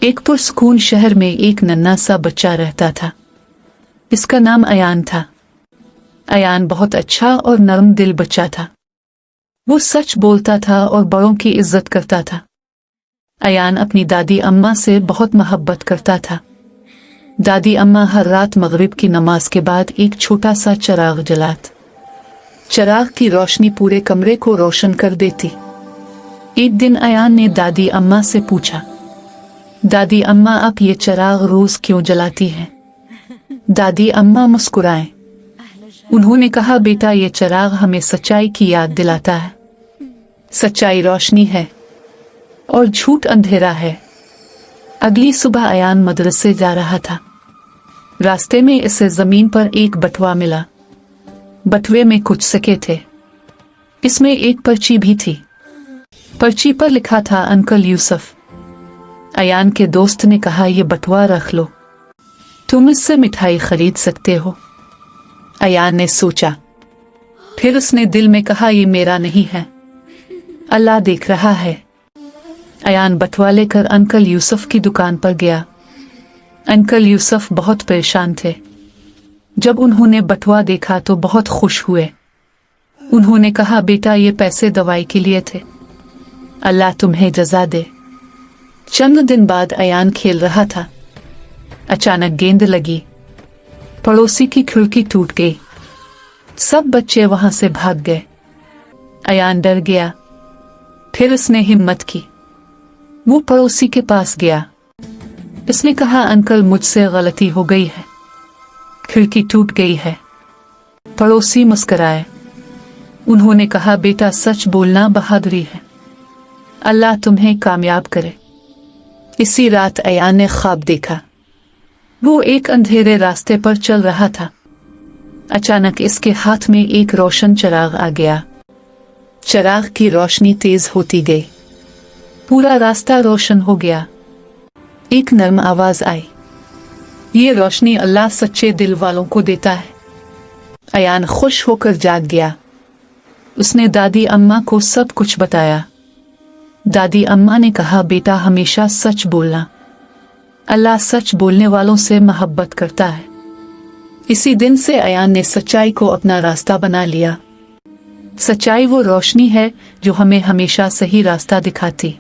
एक पुरस्कून शहर में एक नन्हा सा बच्चा रहता था। इसका नाम अयान था। अयान बहुत अच्छा और नरम दिल बच्चा था। वो सच बोलता था और बड़ों की इज्जत करता था। अयान अपनी दादी अम्मा से बहुत मोहब्बत करता था। दादी अम्मा हर रात मगरिब की नमाज के बाद एक छोटा सा चिराग जलाती। चिराग की रोशनी पूरे कमरे को रोशन कर देती। एक दिन अयान ने दादी अम्मा से पूछा, दादी अम्मा आप ये चिराग रोज क्यों जलाती हैं? दादी अम्मा मुस्कुराए। उन्होंने कहा, बेटा ये चिराग हमें सच्चाई की याद दिलाता है। सच्चाई रोशनी है और झूठ अंधेरा है। अगली सुबह अयान मदरसे जा रहा था। रास्ते में इसे जमीन पर एक बटुआ मिला। बटुए में कुछ सिक्के थे। इसमें एक पर्ची भी थी। पर्ची पर लिखा था, अंकल यूसुफ। अयान के दोस्त ने कहा, यह बटुआ रख लो, तुम इससे मिठाई खरीद सकते हो। अयान ने सोचा, फिर उसने दिल में कहा, यह मेरा नहीं है, अल्लाह देख रहा है। अयान बटुआ लेकर अंकल यूसुफ की दुकान पर गया। अंकल यूसुफ बहुत परेशान थे। जब उन्होंने बटुआ देखा तो बहुत खुश हुए। उन्होंने कहा, बेटा ये पैसे दवाई के लिए थे, अल्लाह तुम्हें जज़ा दे। चंद दिन बाद अयान खेल रहा था। अचानक गेंद लगी। पड़ोसी की खिड़की टूट गई। सब बच्चे वहां से भाग गए। अयान डर गया। फिर उसने हिम्मत की। वो पड़ोसी के पास गया। इसने कहा, अंकल मुझसे गलती हो गई है, खिड़की टूट गई है। पड़ोसी मुस्कुराए। उन्होंने कहा, बेटा सच बोलना बहादुरी है, अल्लाह तुम्हें कामयाब करे। इसी रात अयान ने ख्वाब देखा। वो एक अंधेरे रास्ते पर चल रहा था। अचानक इसके हाथ में एक रोशन चिराग आ गया। चिराग की रोशनी तेज होती गई। पूरा रास्ता रोशन हो गया। एक नर्म आवाज आई, ये रोशनी अल्लाह सच्चे दिल वालों को देता है। अयान खुश होकर जाग गया। उसने दादी अम्मा को सब कुछ बताया। दादी अम्मा ने कहा, बेटा हमेशा सच बोलना, अल्लाह सच बोलने वालों से मोहब्बत करता है। इसी दिन से अयान ने सच्चाई को अपना रास्ता बना लिया। सच्चाई वो रोशनी है जो हमें हमेशा सही रास्ता दिखाती।